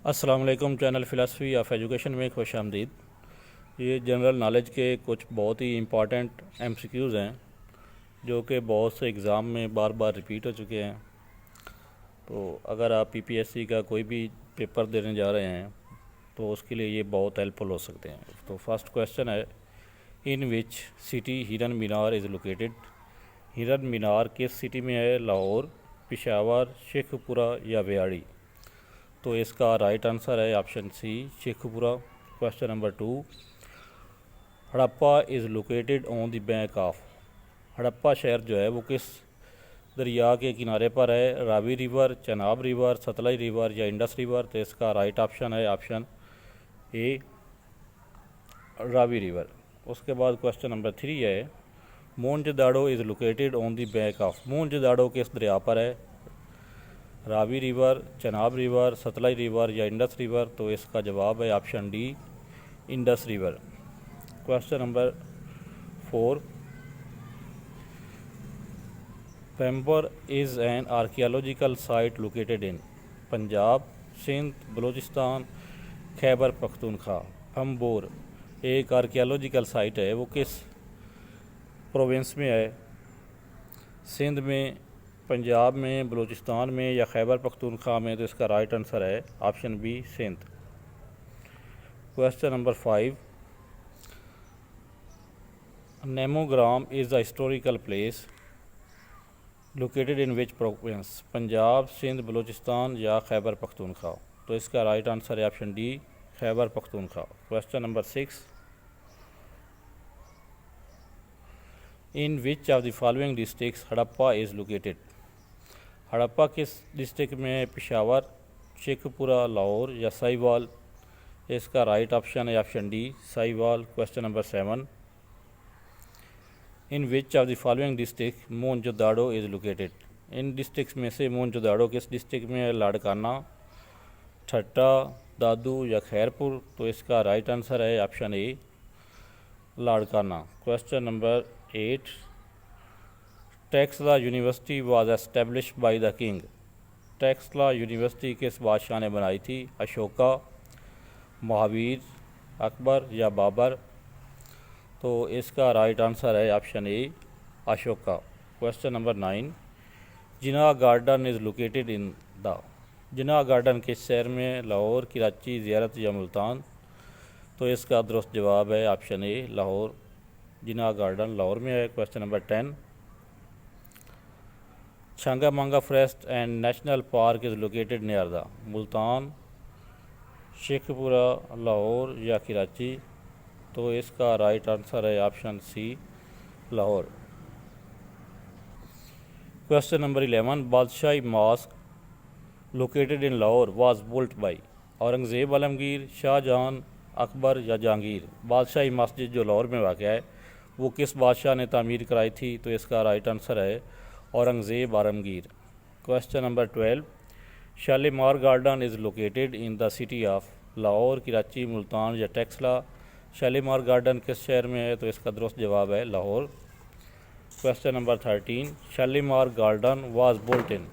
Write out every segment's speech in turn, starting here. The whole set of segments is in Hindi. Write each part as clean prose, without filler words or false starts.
अस्सलाम वालेकुम। चैनल फ़िलासफ़ी ऑफ एजुकेशन में खुश आमदीद। ये जनरल नॉलेज के कुछ बहुत ही इम्पॉर्टेंट एमसीक्यूज़ हैं जो कि बहुत से एग्ज़ाम में बार बार रिपीट हो चुके हैं। तो अगर आप पीपीएससी का कोई भी पेपर देने जा रहे हैं तो उसके लिए ये बहुत हेल्पफुल हो सकते हैं। तो फर्स्ट क्वेश्चन है, इन विच सिटी हिरन मीनार इज़ लोकेटेड। हिरन मीनार किस सिटी में है? लाहौर, पेशावर, शेखपुरा या बेयाड़ी? तो इसका राइट आंसर है option C, Sheikhupura. Question number 2, Harappa is located on the bank of. Harappa शहर जो है वो किस दरिया के किनारे पर है? Ravi river, Chenab river, Sutlej river या इंडस रिवर? तो इसका राइट ऑप्शन है ऑप्शन ए, रावी रिवर। उसके बाद क्वेश्चन नंबर 3 है, Mohenjodaro is located on the bank of. Mohenjodaro किस दरिया पर है? Ravi river, Chenab river, Sutlej river या इंडस रिवर? तो इसका जवाब है option D, Indus river. Question number 4, पैम्बर is an archaeological site located in. Punjab, Sindh, Balochistan, Khyber Pakhtunkhwa. पैम्बर एक आर्कियोलॉजिकल साइट है, वो किस प्रोविंस में है? सिंध में, पंजाब में, बलूचिस्तान में या खैबर पख्तूनख्वा में? तो इसका राइट आंसर है option B, Sindh. Question number 5, Nemogram is a historical place located in which province? Punjab, Sindh, Balochistan या खैबर पख्तूनख्वा? तो इसका राइट आंसर है option D, Khyber Pakhtunkhwa. Question number 6, in which of the following districts Harappa is located. Harappa किस डिस्ट्रिक्ट में? पेशावर, शेखपुरा, लाहौर या साहिवाल? इसका राइट ऑप्शन है option D, Sahiwal. Question number 7, in which of the following district Mohenjodaro is located. In district में से मोहनजोदाड़ो किस डिस्ट्रिक्ट में है? लाड़काना, ठट्टा, दादू या खैरपुर? तो इसका राइट आंसर है option A, Larkana. Question number 8, Taxila university was establish by the king. Taxila university किस बादशाह ने बनाई थी? अशोका, महावीर, अकबर या बाबर? तो इसका राइट आंसर है option A, Ashoka. Question number 9, Jinnah garden is located in the. Jinnah garden किस शहर में? लाहौर, कराची, ज़ियारत या मुल्तान? तो इसका दुरुस्त जवाब है option A, Lahore. Jinnah garden Lahore में है। Question number 10, Changa Manga forest and national park is located near the. Multan, Sheikhupura, Lahore या कराची? तो इसका राइट आंसर है option C, Lahore. Question number 11, Badshahi mosque located in Lahore was built by. Aurangzeb Alamgir, Shah Jahan, Akbar या जहांगीर? बादशाही मस्जिद जो लाहौर में वाक़ है वो किस बादशाह ने तामीर कराई थी? तो इसका राइट आंसर है Aurangzeb Alamgir. Question number 12, Shalimar garden is located in the city of. Lahore, Karachi, Multan या टेक्सला? शालीमार गार्डन किस शहर में है? तो इसका दुरुस्त जवाब है Lahore. Question number 13, Shalimar garden was built in.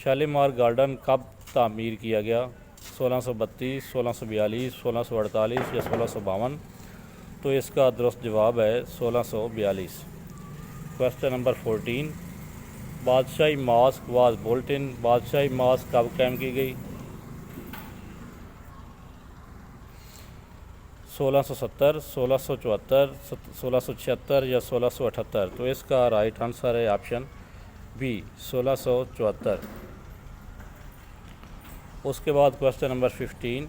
Shalimar garden कब तामीर किया गया? 1632, 1642, 1648 या 1652? तो इसका दुरुस्त जवाब है 1642। Question number 14, Badshahi mosque was built in. Badshahi mosque कब कायम की गई? 1670, 1674, 1676 या 1678? तो इसका राइट आंसर है ऑप्शन बी, 1674। उसके बाद क्वेश्चन नंबर 15,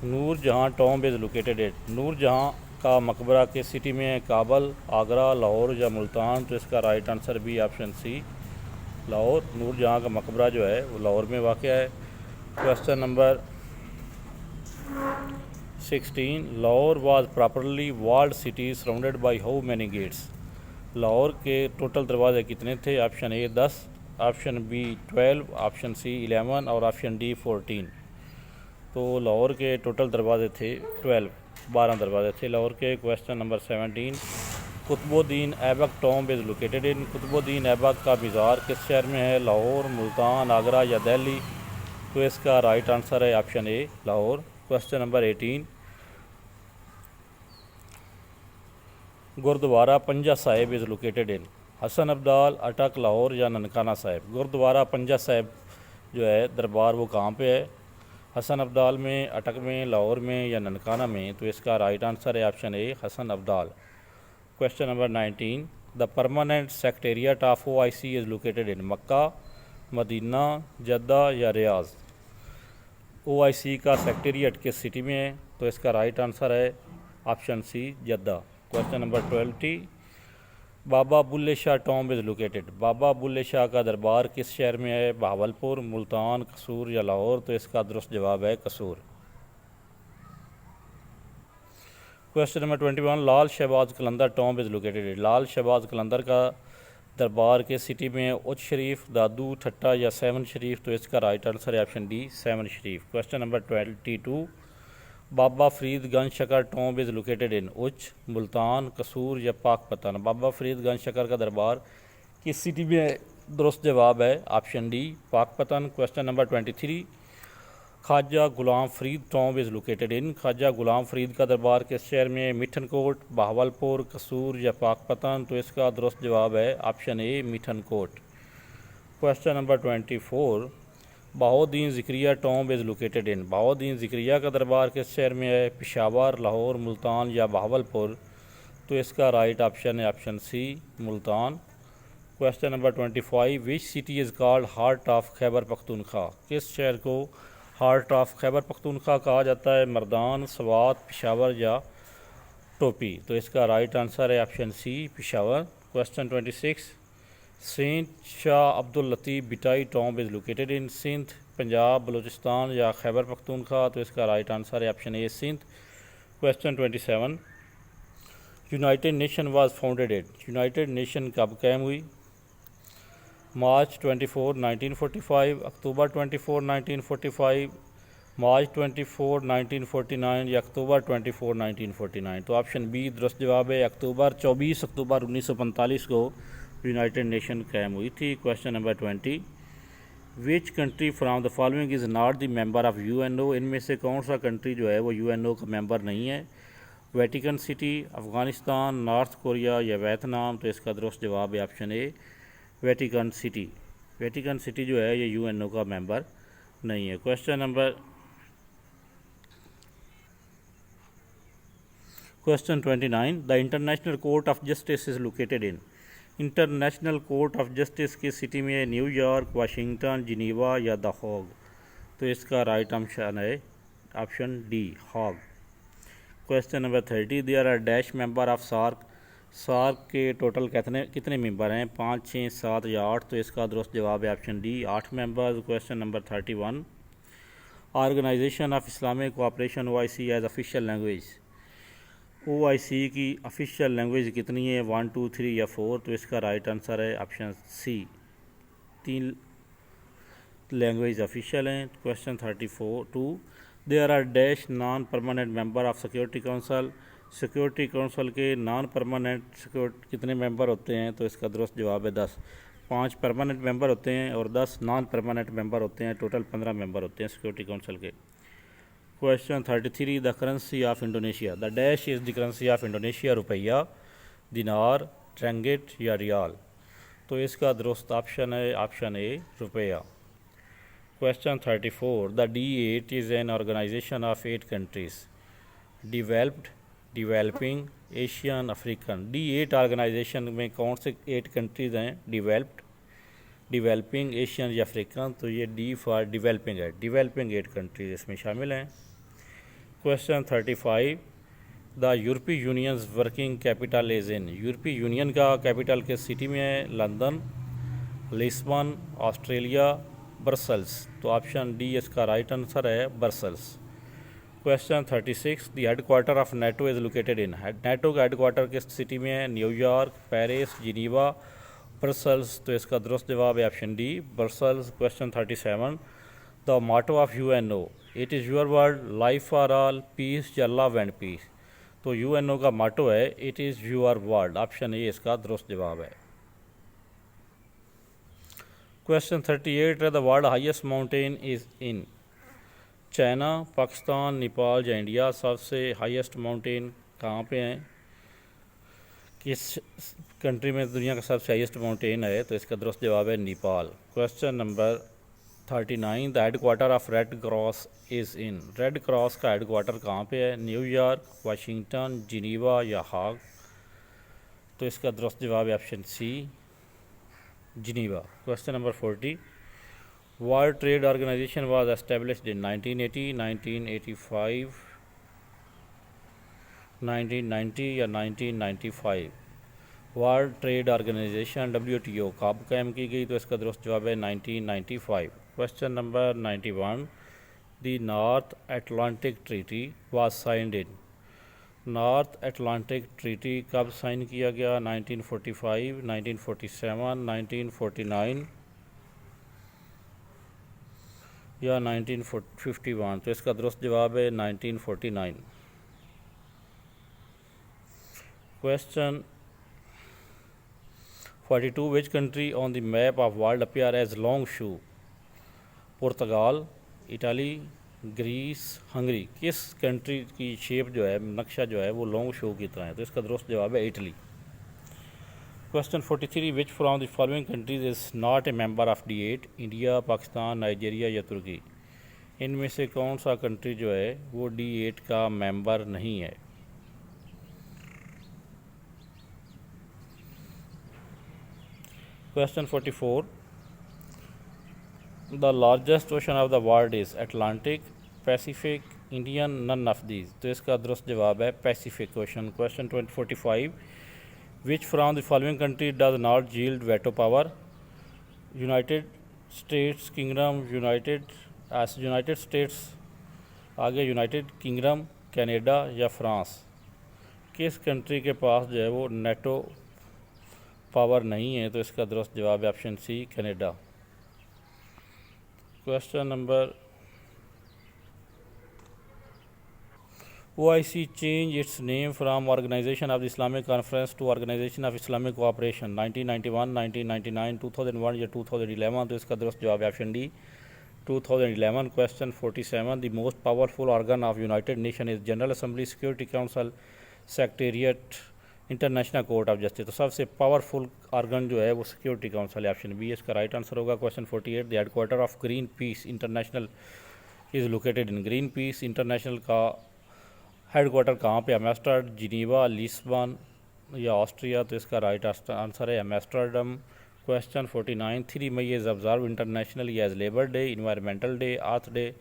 नूर जहाँ टॉम्ब इज़ लोकेटेड एट। नूर जहाँ का मकबरा किस सिटी में है? काबल, आगरा, लाहौर या मुल्तान? तो इसका राइट आंसर भी ऑप्शन सी, लाहौर। नूर जहाँ का मकबरा जो है वो लाहौर में वाक़ है। Question number 16, Lahore was properly walled city surrounded by how many gates. Lahore के टोटल दरवाजे कितने थे? Option A 10, option B 12, option C 11 और ऑप्शन डी 14? तो लाहौर के टोटल दरवाजे थे 12 दरवाजे थे लाहौर के। Question number 17, Qutbuddin Aibak tomb is located in. Qutbuddin Aibak का मज़ार किस शहर में है? लाहौर, मुल्तान, आगरा या दिल्ली? तो इसका राइट आंसर है option A Lahore. Question number 18, Gurdwara Panja Sahib is located in Hasan Abdal, Attock, Lahore या ननकाना साहिब। गुरुद्वारा पंजा साहिब जो है दरबार वो कहाँ पे है? हसन अब्दाल में, अटक में, लाहौर में या ननकाना में? तो इसका राइट आंसर है option A Hasan Abdal. Question number 19, the permanent secretariat of OIC is located in Mecca, Medina, Jeddah या रियाज। OIC का सेक्रेटेरिएट किस सिटी में है? तो इसका राइट आंसर है option C Jeddah. Question number 20, Baba Bulleh Shah tomb is located. Baba Bulleh Shah का दरबार किस शहर में है? बहावलपुर, मुल्तान, कसूर या लाहौर? तो इसका दुरुस्त जवाब है Kasur. Question number 21, Lal Shahbaz Qalandar tomb is located. Lal Shahbaz Qalandar का दरबार किस सिटी में है? उच्च शरीफ, दादू, ठट्टा या सेवन शरीफ? तो इसका राइट आंसर है option D seven Sharif. Question number 22, Baba Farid Ganj Shankar tomb is located इन उच्च, मुल्तान, कसूर या पाकपतन। बाबा फरीद गंज शकर का दरबार किस सिटी में है? दुरुस्त जवाब है option D Pakpattan. Question number 23, Khwaja Ghulam Farid tomb is located in Khwaja Ghulam Farid का दरबार किस शहर में है? मिठनकोट, बहावलपुर, कसूर या पाकपतन? तो इसका दुरुस्त जवाब है option A Mithankot. Question number 24, Bahauddin Zakariya tomb is located in Bahauddin Zakariya का दरबार किस शहर में है? पेशावर, लाहौर, मुल्तान या बहावलपुर? तो इसका राइट ऑप्शन है option C Multan. Question number 25, which city is called heart of Khyber Pakhtunkhwa. किस शहर को हार्ट ऑफ खैबर पख्तूनख्वा कहा जाता है? मर्दान, स्वात, पेशावर या टोपी? तो इसका राइट आंसर है option C Peshawar. Question 26, saint Shah Abdul Latif Bhittai tomb is located in Sindh, Punjab, Balochistan या खैबर पख्तूनख्वा? तो इसका राइट आंसर है option A Sindh. Question 27, United Nation was founded at United Nation कब कायम हुई? मार्च 24, 1945, अक्टूबर 24, 1945, मार्च 24, 1949 या अक्टूबर 24, 1949? तो ऑप्शन बी दुरुस्त जवाब है अक्टूबर 24 अक्टूबर 1945 को यूनाइटेड नेशन कायम हुई थी। Question number 20, which country from the following is not the member of UNO। इनमें से कौन सा कंट्री जो है वो UNO का मेंबर नहीं है? Vatican city, Afghanistan, north Korea या वियतनाम? तो इसका दुरुस्त जवाब है ऑप्शन ए वेटिकन सिटी। वेटिकन सिटी जो है ये UNO का मेंबर नहीं है। Question number 29, the international court of justice is located in international court of justice की सिटी में है? न्यूयॉर्क, वाशिंगटन, जिनीवा या द हॉग? तो इसका राइट ऑप्शन है option D Hague. Question number 30, there are dash member of SAARC. SAARC के टोटल कितने मेंबर हैं? 5, 6, 7 या 8? तो इसका दुरुस्त जवाब है option D 8 members. Question number 31, organisation of Islamic cooperation OIC as official language. OIC की ऑफिशियल लैंग्वेज कितनी है? 1, 2, 3 या 4? तो इसका राइट आंसर है ऑप्शन सी 3 लैंग्वेज ऑफिशियल हैं। Question 32, there are dash non permanent member of security council. Security council के नॉन परमानेंट कितने मेंबर होते हैं? तो इसका दुरुस्त जवाब है 10। 5 परमानेंट मेंबर होते हैं और 10 नॉन परमानेंट मेंबर होते हैं। टोटल 15 मेंबर होते हैं सिक्योरिटी काउंसिल के। Question 33, the currency of Indonesia. The dash is the currency of Indonesia. रुपया, दिनार, रिंगिट या रियाल? तो इसका दुरुस्त ऑप्शन है ऑप्शन ए रुपया। Question 34, the D8 is an organisation of 8 countries, developed, developing, Asian, African. D8 organisation में कौन से 8 कंट्रीज़ हैं? डिवेल्प्ड, डिवेलपिंग, एशियन या अफ्रीकन? तो ये डी फॉर डिवेलपिंग है। डिवेलपिंग 8 कंट्रीज इसमें शामिल हैं। Question 35, the European unions working capital is in. European union का कैपिटल किस सिटी में है? London, Lisbon, Australia, Brussels? तो ऑप्शन डी इसका राइट आंसर है Brussels. Question 36, the headquarter of NATO is located in. NATO का हेडक्वार्टर किस सिटी में है? New York, Paris, Geneva, Brussels? तो इसका दुरुस्त जवाब है option D Brussels. Question 37, the motto of UNO, it is your world, life for all, peace या लव एंड पीस? तो UNO का मोटो है it is your world. Option A इसका दुरुस्त जवाब है। Question 38 the world highest mountain is in China, Pakistan, Nepal या इंडिया। सबसे हाईएस्ट माउंटेन कहाँ पे हैं, किस कंट्री में दुनिया का सबसे हाईएस्ट माउंटेन है? तो इसका दुरुस्त जवाब है Nepal. Question number 39 the headquarter of red cross is in red cross का हेडक्वार्टर कहाँ पे है? न्यूयॉर्क, वाशिंगटन, जिनीवा या हाग। तो इसका दुरुस्त जवाब है option C, Geneva. Question number 40 world trade organisation was established in 1980, 1985, 1990 या 1995। वर्ल्ड ट्रेड ऑर्गेनाइजेशन WTO कब कायम की गई? तो इसका दुरुस्त जवाब है 1995। Question number 91 the north Atlantic treaty was signed in north Atlantic treaty कब साइन किया गया? 1945, 1947, 1949 या 1951। तो इसका दुरुस्त जवाब है 1949। Question 42 which country on the map of world appear as long shoe? Portugal, Italy, Greece, Hungary. किस कंट्री की शेप जो है, नक्शा जो है वो लॉन्ग शू की तरह है? तो इसका दुरुस्त जवाब है Italy. Question 43 which from the following countries is not a member of D8? India, Pakistan, Nigeria या तुर्की। इनमें से कौन सा कंट्री जो है वो D8 का मेंबर नहीं है? Question 44 the largest ocean of the world is Atlantic, Pacific, Indian, none of these. तो इसका दुरुस्त जवाब है Pacific ocean. Question 45 which from the following country does not yield veto power? United States Kingdom, United States, आगे यूनाइटेड किंगडम, कनाडा या फ्रांस। किस कंट्री के पास जो है वो नेटो पावर नहीं है? तो इसका दुरुस्त जवाब है option C, Canada. Question number OIC change its name from organisation of the Islamic conference to organisation of Islamic cooperation 1991, 1999, 2001 या 2011। तो इसका दुरुस्त जवाब है option D, 2011। Question 47 the most powerful organ of United nation is general assembly, security council, secretariat, international court of justice. तो सबसे पावरफुल ऑर्गन जो है वो सिक्योरिटी काउंसिल है, ऑप्शन बी इसका राइट आंसर होगा। Question 48 the headquarter of green peas international is located in green peas international का हेडक्वार्टर कहाँ पे? एम्स्टर्डम, जिनीवा, लिस्बन या ऑस्ट्रिया। तो इसका राइट आंसर है Amsterdam. Question 49 3 May is observed internationally as Labour Day, Environmental Day, Earth Day,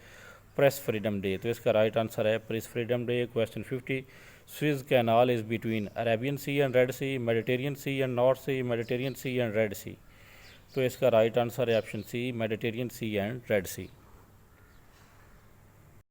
Press Freedom Day. तो इसका राइट आंसर है Press Freedom Day. Question 50 Swiss canal is between Arabian Sea and Red Sea, Mediterranean Sea and North Sea, Mediterranean Sea and Red Sea. तो इसका राइट आंसर है option C, Mediterranean Sea and Red C.